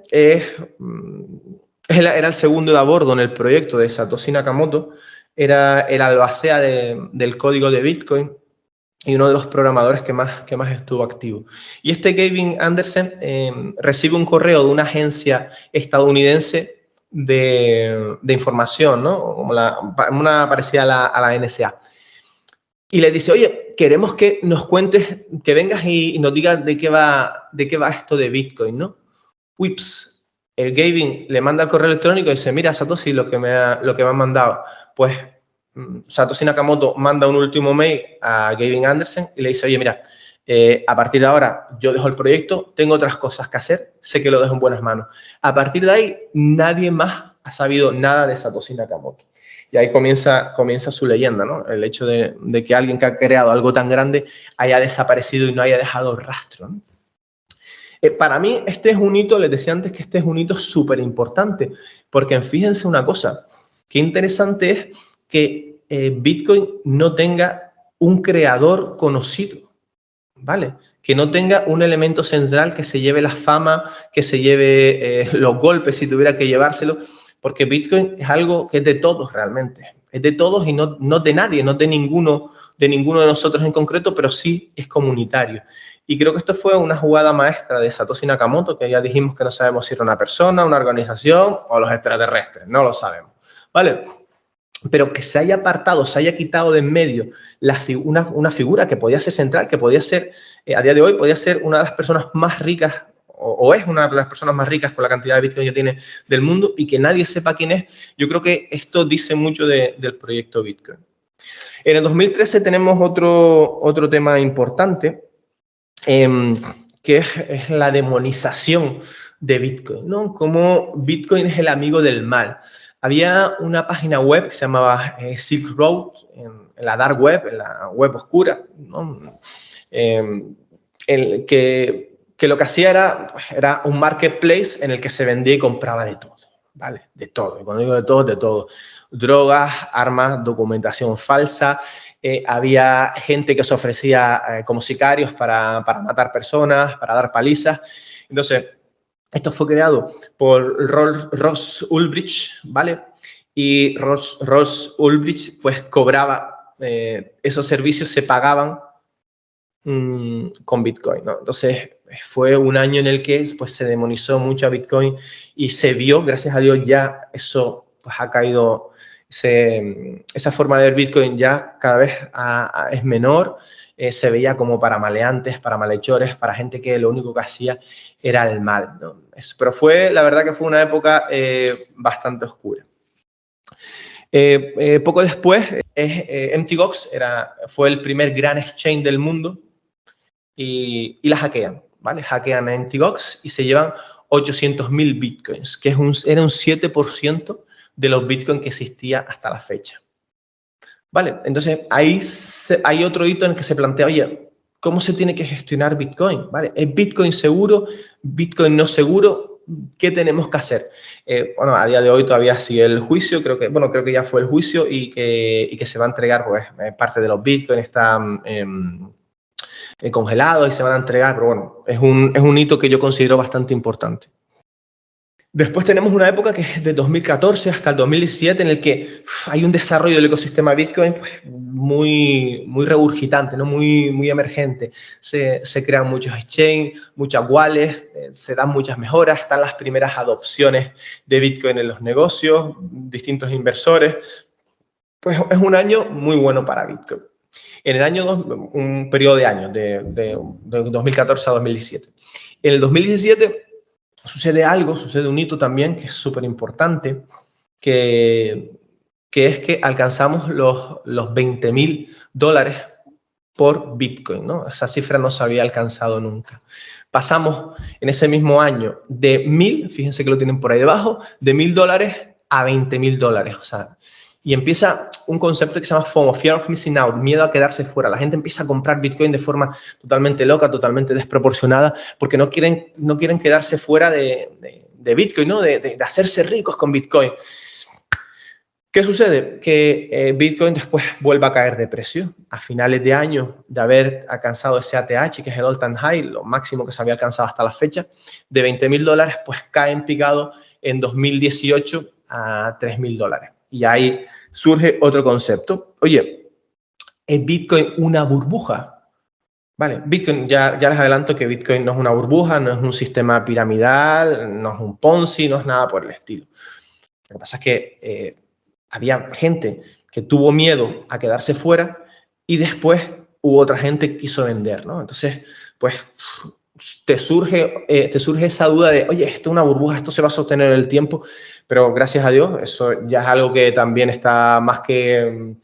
era el segundo de a bordo en el proyecto de Satoshi Nakamoto, era el albacea del código de Bitcoin y uno de los programadores que más estuvo activo. Y este Gavin Andersen recibe un correo de una agencia estadounidense de información, ¿no? Como una parecida a la NSA. Y le dice, oye, queremos que nos cuentes, que vengas y nos digas de qué va esto de Bitcoin, ¿no? Ups. El Gavin le manda el correo electrónico y dice, mira, Satoshi, lo que me han mandado. Pues Satoshi Nakamoto manda un último mail a Gavin Andersen y le dice, oye, mira, a partir de ahora yo dejo el proyecto, tengo otras cosas que hacer, sé que lo dejo en buenas manos. A partir de ahí, nadie más ha sabido nada de Satoshi Nakamoto. Y ahí comienza su leyenda, ¿no? El hecho de que alguien que ha creado algo tan grande haya desaparecido y no haya dejado rastro, ¿no? Para mí, este es un hito, les decía antes que este es un hito súper importante, porque fíjense una cosa, qué interesante es que Bitcoin no tenga un creador conocido, ¿vale? Que no tenga un elemento central que se lleve la fama, que se lleve los golpes si tuviera que llevárselo, porque Bitcoin es algo que es de todos realmente, es de todos y no de nadie, no de ninguno de nosotros en concreto, pero sí es comunitario. Y creo que esto fue una jugada maestra de Satoshi Nakamoto, que ya dijimos que no sabemos si era una persona, una organización o los extraterrestres, no lo sabemos, ¿vale? Pero que se haya apartado, se haya quitado de en medio una figura que podía ser central, que podía ser, a día de hoy, podía ser una de las personas más ricas, o es una de las personas más ricas con la cantidad de Bitcoin que tiene del mundo, y que nadie sepa quién es. Yo creo que esto dice mucho del proyecto Bitcoin. En el 2013 tenemos otro tema importante, que es la demonización de Bitcoin, ¿no? Como Bitcoin es el amigo del mal. Había una página web que se llamaba Silk Road, en la dark web, en la web oscura, ¿no? Que lo que hacía era un marketplace en el que se vendía y compraba de todo, ¿vale? De todo. Y cuando digo de todo, de todo. Drogas, armas, documentación falsa. Había gente que se ofrecía como sicarios para matar personas, para dar palizas. Entonces, esto fue creado por Ross Ulbricht, ¿vale? Y Ross Ulbricht pues cobraba, esos servicios se pagaban con Bitcoin, ¿no? Entonces, fue un año en el que pues, se demonizó mucho a Bitcoin y se vio, gracias a Dios, ya eso pues, ha caído, esa forma de ver Bitcoin ya cada vez es menor, se veía como para maleantes, para malhechores, para gente que lo único que hacía era el mal, ¿no? Pero la verdad que fue una época bastante oscura. Poco después, Mt. Gox fue el primer gran exchange del mundo y la hackean, ¿vale? Hackean a Mt. Gox y se llevan 800.000 bitcoins, que era un 7% de los bitcoins que existía hasta la fecha. ¿Vale? Entonces, ahí hay otro hito en el que se plantea, oye, ¿cómo se tiene que gestionar Bitcoin? ¿Vale? ¿Es Bitcoin seguro? ¿Bitcoin no seguro? ¿Qué tenemos que hacer? Bueno, a día de hoy todavía sigue el juicio, creo que ya fue el juicio y que se va a entregar, pues, parte de los Bitcoin están congelados y se van a entregar, pero bueno, es un hito que yo considero bastante importante. Después tenemos una época que es de 2014 hasta el 2017 en el que hay un desarrollo del ecosistema Bitcoin pues, muy regurgitante, ¿no? muy emergente. Se crean muchos exchanges, muchas wallets, se dan muchas mejoras, están las primeras adopciones de Bitcoin en los negocios, distintos inversores. Pues es un año muy bueno para Bitcoin. En el año, un periodo de años, de 2014 a 2017. En el 2017 sucede un hito también que es súper importante, que es que alcanzamos los $20.000 por Bitcoin, ¿no? Esa cifra no se había alcanzado nunca. Pasamos en ese mismo año de 1.000, fíjense que lo tienen por ahí debajo, de $1.000 a $20.000. O sea, y empieza un concepto que se llama FOMO, Fear of Missing Out, miedo a quedarse fuera. La gente empieza a comprar Bitcoin de forma totalmente loca, totalmente desproporcionada, porque no quieren quedarse fuera de Bitcoin, ¿no? De hacerse ricos con Bitcoin. ¿Qué sucede? Que Bitcoin después vuelve a caer de precio. A finales de año, de haber alcanzado ese ATH, que es el all-time high, lo máximo que se había alcanzado hasta la fecha, de $20.000, pues cae en picado en 2018 a $3.000. Y ahí surge otro concepto. Oye, ¿es Bitcoin una burbuja? Vale, Bitcoin, ya les adelanto que Bitcoin no es una burbuja, no es un sistema piramidal, no es un Ponzi, no es nada por el estilo. Lo que pasa es que había gente que tuvo miedo a quedarse fuera y después hubo otra gente que quiso vender, ¿no? Entonces, pues te surge esa duda de, oye, esto es una burbuja, esto se va a sostener en el tiempo, pero gracias a Dios, eso ya es algo que también está más que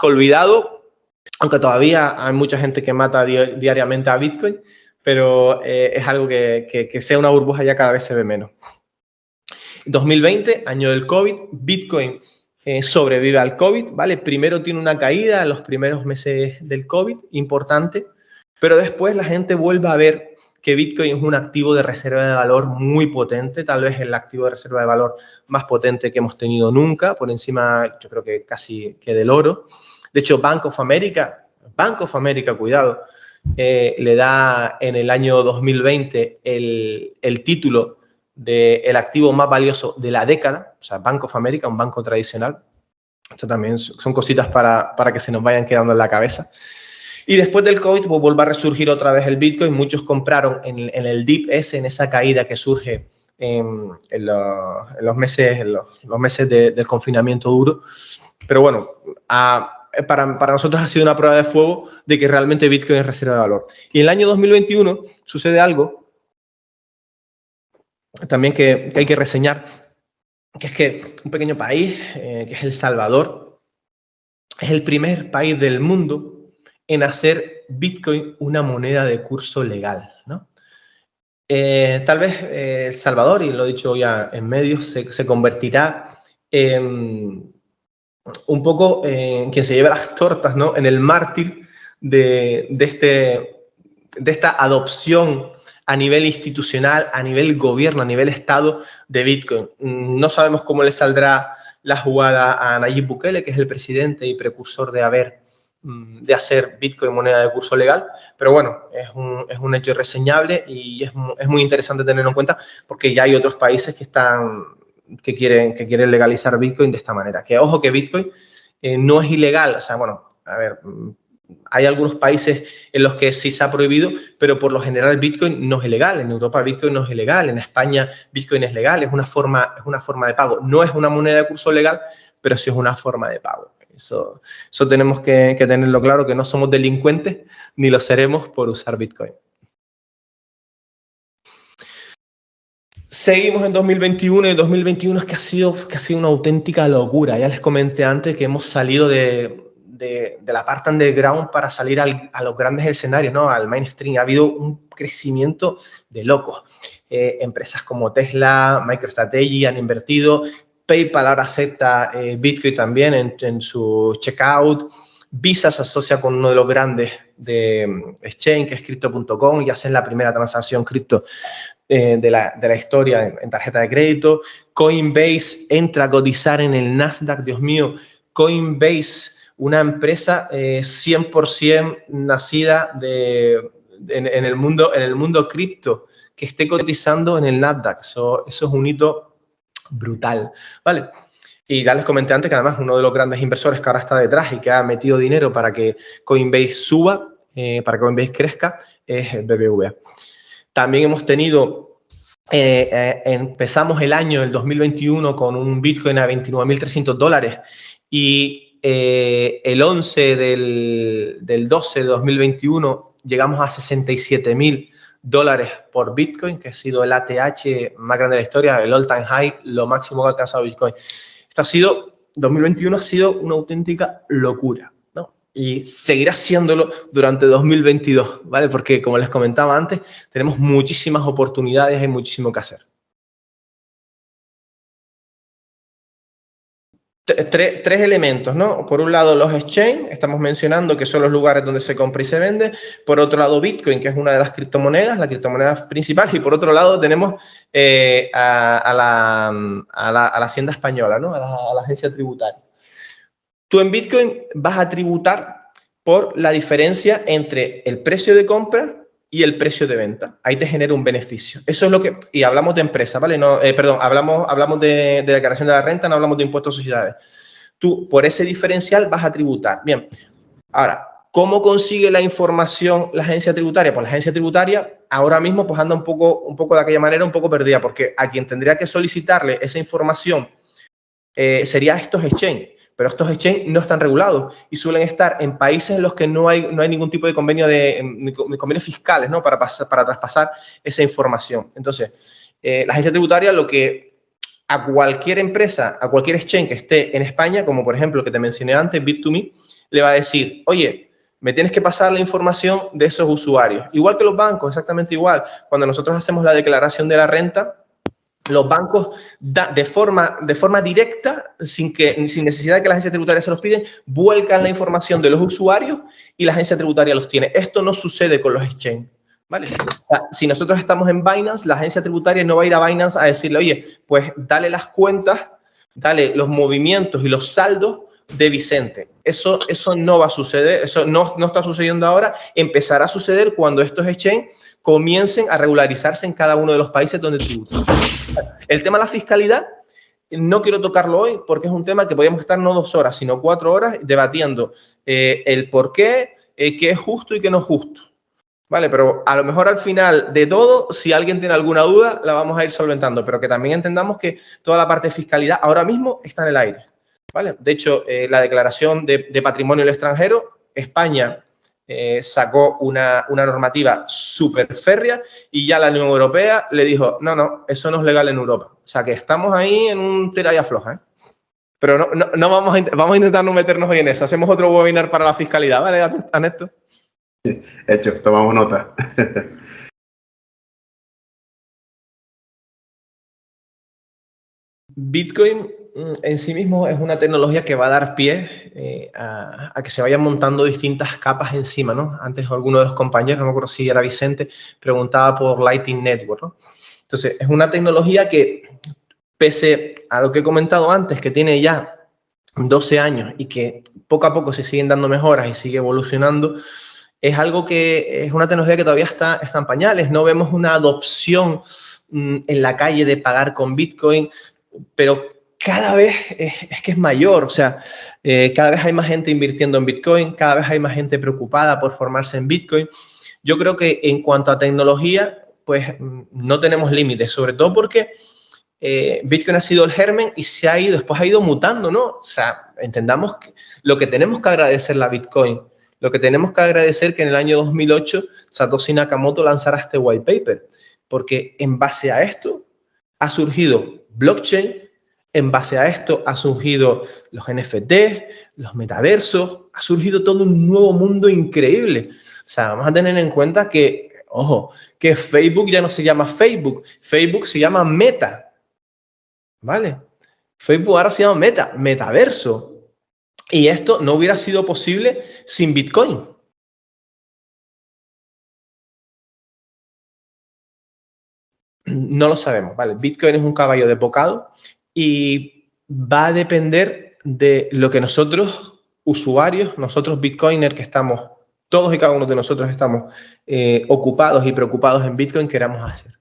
olvidado, aunque todavía hay mucha gente que mata diariamente a Bitcoin, pero es algo que sea una burbuja ya cada vez se ve menos. 2020, año del COVID, Bitcoin sobrevive al COVID, ¿vale? Primero tiene una caída en los primeros meses del COVID, importante, pero después la gente vuelve a ver que Bitcoin es un activo de reserva de valor muy potente, tal vez el activo de reserva de valor más potente que hemos tenido nunca, por encima, yo creo que casi que del oro. De hecho, Bank of America, cuidado, le da en el año 2020 el título del activo más valioso de la década, o sea, Bank of America, un banco tradicional. Esto también son cositas para que se nos vayan quedando en la cabeza. Y después del COVID, pues vuelve a resurgir otra vez el Bitcoin. Muchos compraron en el dip ese, en esa caída que surge en los meses del confinamiento duro. Pero bueno, para nosotros ha sido una prueba de fuego de que realmente Bitcoin es reserva de valor. Y en el año 2021 sucede algo también que hay que reseñar, que es que un pequeño país, que es El Salvador, es el primer país del mundo en hacer Bitcoin una moneda de curso legal, ¿no? Tal vez El Salvador, y lo he dicho ya en medios, se convertirá en un poco en quien se lleve las tortas, ¿no? En el mártir de esta adopción a nivel institucional, a nivel gobierno, a nivel Estado de Bitcoin. No sabemos cómo le saldrá la jugada a Nayib Bukele, que es el presidente y precursor de hacer Bitcoin moneda de curso legal, pero bueno, es un hecho reseñable y es muy interesante tenerlo en cuenta porque ya hay otros países que quieren legalizar Bitcoin de esta manera. Que ojo que Bitcoin no es ilegal, o sea, bueno, a ver, hay algunos países en los que sí se ha prohibido, pero por lo general Bitcoin no es ilegal. En Europa Bitcoin no es ilegal, en España Bitcoin es legal, es una forma de pago. No es una moneda de curso legal, pero sí es una forma de pago. Eso tenemos que tenerlo claro, que no somos delincuentes ni lo seremos por usar Bitcoin. Seguimos en 2021 y 2021 es que ha sido una auténtica locura. Ya les comenté antes que hemos salido de la parte underground para salir a los grandes escenarios, ¿no? Al mainstream. Ha habido un crecimiento de locos. Empresas como Tesla, MicroStrategy han invertido. PayPal ahora acepta Bitcoin también en su checkout. Visa se asocia con uno de los grandes de exchange, que es Crypto.com, y hacen la primera transacción cripto de la historia en tarjeta de crédito. Coinbase entra a cotizar en el Nasdaq. Dios mío, Coinbase, una empresa 100% nacida en el mundo cripto que esté cotizando en el Nasdaq. Eso es un hito brutal, ¿vale? Y ya les comenté antes que además uno de los grandes inversores que ahora está detrás y que ha metido dinero para que Coinbase suba, para que Coinbase crezca, es el BBVA. También hemos tenido, empezamos el año, el 2021, con un Bitcoin a $29.300 y el 11 del 12 de 2021 llegamos a $67.000 por Bitcoin, que ha sido el ATH más grande de la historia, el all-time high, lo máximo que ha alcanzado Bitcoin. 2021 ha sido una auténtica locura, ¿no? Y seguirá siéndolo durante 2022, ¿vale? Porque, como les comentaba antes, tenemos muchísimas oportunidades y muchísimo que hacer. Tres elementos, ¿no? Por un lado, los exchange, estamos mencionando que son los lugares donde se compra y se vende. Por otro lado, Bitcoin, que es una de las criptomonedas, la criptomoneda principal. Y por otro lado, tenemos a la Hacienda Española, ¿no? A la agencia tributaria. Tú en Bitcoin vas a tributar por la diferencia entre el precio de compra y el precio de venta. Ahí te genera un beneficio. Eso es lo que... Y hablamos de empresa, ¿vale? No, perdón, hablamos de declaración de la renta, no hablamos de impuestos a sociedades. Tú, por ese diferencial, vas a tributar. Bien. Ahora, ¿cómo consigue la información la agencia tributaria? Pues la agencia tributaria ahora mismo pues anda un poco de aquella manera, un poco perdida, porque a quien tendría que solicitarle esa información sería estos exchange. Pero estos exchange no están regulados y suelen estar en países en los que no hay ningún tipo de convenio de convenios fiscales, ¿no? para traspasar esa información. Entonces, la agencia tributaria lo que a cualquier empresa, a cualquier exchange que esté en España, como por ejemplo que te mencioné antes, Bit2Me, le va a decir, oye, me tienes que pasar la información de esos usuarios. Igual que los bancos, exactamente igual. Cuando nosotros hacemos la declaración de la renta, los bancos de forma directa, sin necesidad de que la agencia tributaria se los piden, vuelcan la información de los usuarios y la agencia tributaria los tiene. Esto no sucede con los exchange, ¿vale? O sea, si nosotros estamos en Binance, la agencia tributaria no va a ir a Binance a decirle, oye, pues dale las cuentas, dale los movimientos y los saldos de Vicente. Eso no va a suceder, eso no está sucediendo ahora, empezará a suceder cuando estos exchange comiencen a regularizarse en cada uno de los países donde tributan. El tema de la fiscalidad no quiero tocarlo hoy porque es un tema que podríamos estar no 2 horas, sino 4 horas debatiendo el por qué, qué es justo y qué no es justo. Vale, pero a lo mejor al final de todo, si alguien tiene alguna duda, la vamos a ir solventando, pero que también entendamos que toda la parte de fiscalidad ahora mismo está en el aire. ¿Vale? De hecho, la declaración de patrimonio del extranjero, España sacó una normativa súper férrea y ya la Unión Europea le dijo, no, eso no es legal en Europa. O sea, que estamos ahí en un tira y afloja, ¿eh? Pero no vamos a intentar no meternos hoy en eso. Hacemos otro webinar para la fiscalidad, ¿vale, Anesto? Hecho, tomamos nota. Bitcoin en sí mismo es una tecnología que va a dar pie a que se vayan montando distintas capas encima, ¿no? Antes alguno de los compañeros, no me acuerdo si era Vicente, preguntaba por Lightning Network, ¿no? Entonces, es una tecnología que, pese a lo que he comentado antes, que tiene ya 12 años y que poco a poco se siguen dando mejoras y sigue evolucionando, es algo que es una tecnología que todavía está en pañales. No vemos una adopción en la calle de pagar con Bitcoin, pero cada vez es que es mayor. O sea, cada vez hay más gente invirtiendo en Bitcoin, cada vez hay más gente preocupada por formarse en Bitcoin. Yo creo que en cuanto a tecnología, pues no tenemos límites, sobre todo porque Bitcoin ha sido el germen y después ha ido mutando, ¿no? O sea, entendamos que lo que tenemos que agradecer a Bitcoin, lo que tenemos que agradecer que en el año 2008 Satoshi Nakamoto lanzara este white paper, porque en base a esto ha surgido blockchain, en base a esto ha surgido los NFT, los metaversos, ha surgido todo un nuevo mundo increíble. O sea, vamos a tener en cuenta que, ojo, que Facebook ya no se llama Facebook, Facebook se llama Meta. ¿Vale? Facebook ahora se llama metaverso. Y esto no hubiera sido posible sin Bitcoin. No lo sabemos, ¿vale? Bitcoin es un caballo de bocado y va a depender de lo que nosotros, usuarios, nosotros bitcoiners que estamos todos y cada uno de nosotros estamos ocupados y preocupados en Bitcoin, queramos hacer.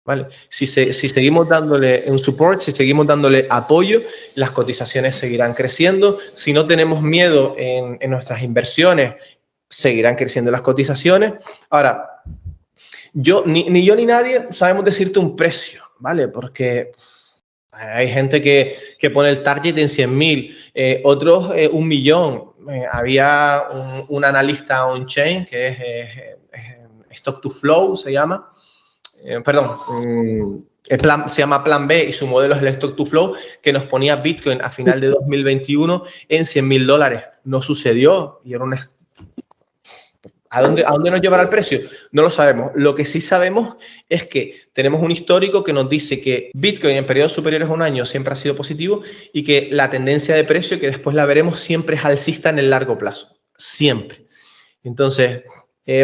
¿Vale? Si seguimos dándole un support, si seguimos dándole apoyo, las cotizaciones seguirán creciendo. Si no tenemos miedo en nuestras inversiones, seguirán creciendo las cotizaciones. Ahora, ni yo ni nadie sabemos decirte un precio, ¿vale? Porque hay gente que pone el target en 100.000, otros 1 millón. Había un analista on-chain que es Stock to Flow, se llama. Se llama Plan B y su modelo es el Stock to Flow, que nos ponía Bitcoin a final de 2021 en $100.000. No sucedió y era ¿A dónde nos llevará el precio? No lo sabemos. Lo que sí sabemos es que tenemos un histórico que nos dice que Bitcoin en periodos superiores a un año siempre ha sido positivo y que la tendencia de precio, que después la veremos, siempre es alcista en el largo plazo. Siempre. Entonces,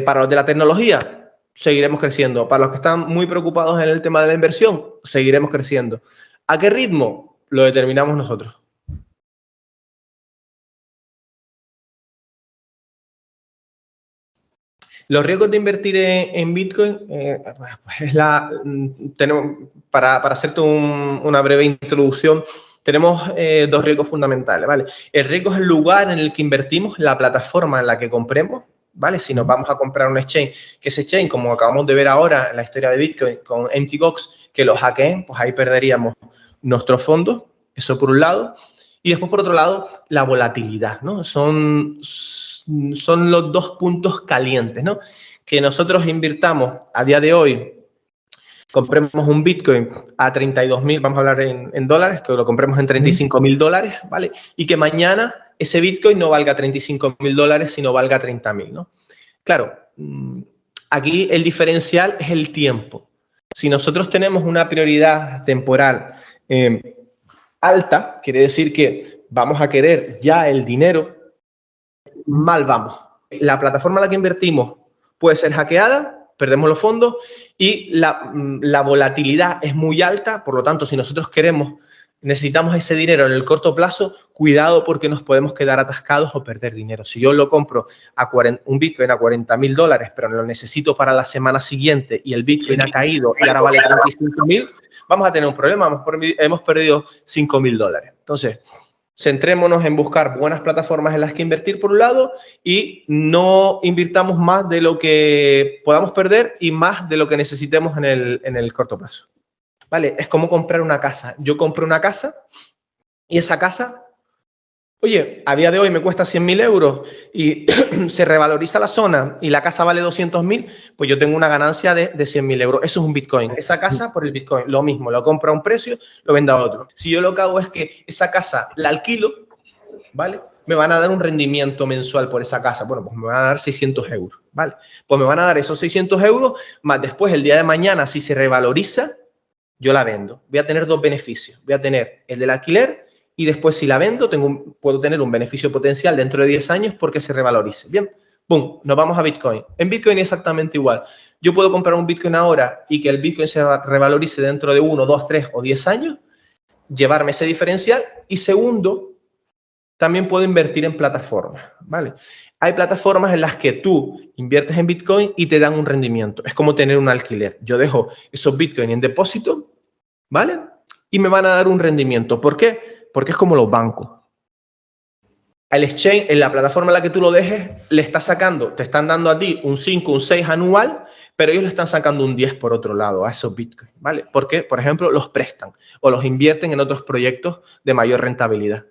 para los de la tecnología, seguiremos creciendo. Para los que están muy preocupados en el tema de la inversión, seguiremos creciendo. ¿A qué ritmo? Lo determinamos nosotros. Los riesgos de invertir en Bitcoin, pues para hacerte una breve introducción, tenemos dos riesgos fundamentales, ¿vale? El riesgo es el lugar en el que invertimos, la plataforma en la que compremos, ¿vale? Si nos vamos a comprar un exchange, que ese exchange, como acabamos de ver ahora en la historia de Bitcoin con Mt. Gox, que lo hackeen, pues ahí perderíamos nuestros fondos, eso por un lado. Y después, por otro lado, la volatilidad, ¿no? Son los dos puntos calientes, ¿no? Que nosotros invirtamos a día de hoy, compremos un Bitcoin a 32.000, vamos a hablar en dólares, que lo compremos en $35.000, ¿vale? Y que mañana ese Bitcoin no valga $35.000, sino valga 30.000, ¿no? Claro, aquí el diferencial es el tiempo. Si nosotros tenemos una prioridad temporal alta, quiere decir que vamos a querer ya el dinero, mal vamos. La plataforma en la que invertimos puede ser hackeada, perdemos los fondos y la volatilidad es muy alta, por lo tanto, si nosotros necesitamos ese dinero en el corto plazo, cuidado porque nos podemos quedar atascados o perder dinero. Si yo lo compro un Bitcoin a $40.000, pero lo necesito para la semana siguiente y el Bitcoin ha caído y ahora vale 35.000, vamos a tener un problema, hemos perdido $5.000. Entonces, centrémonos en buscar buenas plataformas en las que invertir por un lado y no invirtamos más de lo que podamos perder y más de lo que necesitemos en el corto plazo. ¿Vale? Es como comprar una casa. Yo compro una casa y esa casa, oye, a día de hoy me cuesta 100.000 euros y se revaloriza la zona y la casa vale 200.000, pues yo tengo una ganancia de 100.000 euros. Eso es un Bitcoin. Esa casa por el Bitcoin, lo mismo, lo compro a un precio, lo vendo a otro. Si yo lo que hago es que esa casa la alquilo, ¿vale? Me van a dar un rendimiento mensual por esa casa. Bueno, pues me van a dar 600 euros, ¿vale? Pues me van a dar esos 600 euros, más después el día de mañana, si se revaloriza, yo la vendo. Voy a tener dos beneficios. Voy a tener el del alquiler y después si la vendo puedo tener un beneficio potencial dentro de 10 años porque se revalorice. Bien, ¡pum! Nos vamos a Bitcoin. En Bitcoin es exactamente igual. Yo puedo comprar un Bitcoin ahora y que el Bitcoin se revalorice dentro de 1, 2, 3 o 10 años, llevarme ese diferencial y segundo, también puedo invertir en plataformas, ¿vale? Hay plataformas en las que tú inviertes en Bitcoin y te dan un rendimiento. Es como tener un alquiler. Yo dejo esos Bitcoin en depósito, ¿vale? Y me van a dar un rendimiento. ¿Por qué? Porque es como los bancos. El exchange, en la plataforma en la que tú lo dejes, le está sacando, te están dando a ti un 5, un 6 anual, pero ellos le están sacando un 10 por otro lado a esos Bitcoin, ¿vale? Porque, por ejemplo, los prestan o los invierten en otros proyectos de mayor rentabilidad.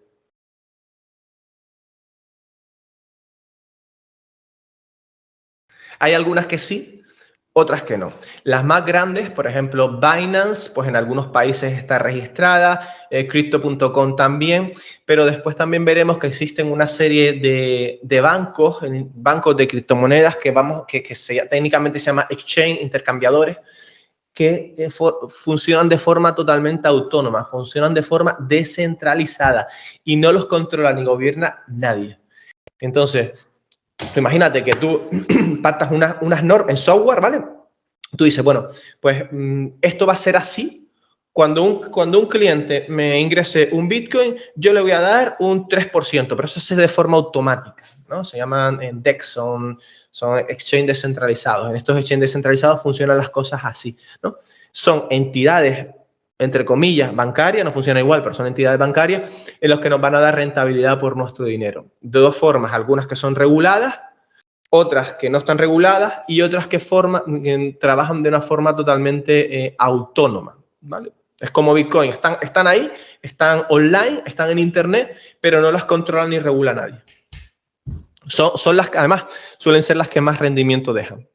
Hay algunas que sí, otras que no. Las más grandes, por ejemplo, Binance, pues en algunos países está registrada, Crypto.com también, pero después también veremos que existen una serie de bancos de criptomonedas que técnicamente se llama exchange, intercambiadores, que funcionan de forma totalmente autónoma, funcionan de forma descentralizada y no los controla ni gobierna nadie. Entonces, imagínate que tú pactas unas normas en software, ¿vale? Tú dices, bueno, pues esto va a ser así. Cuando un cliente me ingrese un Bitcoin, yo le voy a dar un 3%, pero eso es de forma automática. ¿no? Se llaman DEX, son exchange descentralizados. En estos exchange descentralizados funcionan las cosas así, ¿no? Son entidades, entre comillas, bancarias, no funciona igual, pero son entidades bancarias en las que nos van a dar rentabilidad por nuestro dinero. De dos formas, algunas que son reguladas, otras que no están reguladas y otras que trabajan de una forma totalmente autónoma, ¿vale? Es como Bitcoin, están ahí, están online, están en Internet, pero no las controla ni regula nadie. Son las que además suelen ser las que más rendimiento dejan.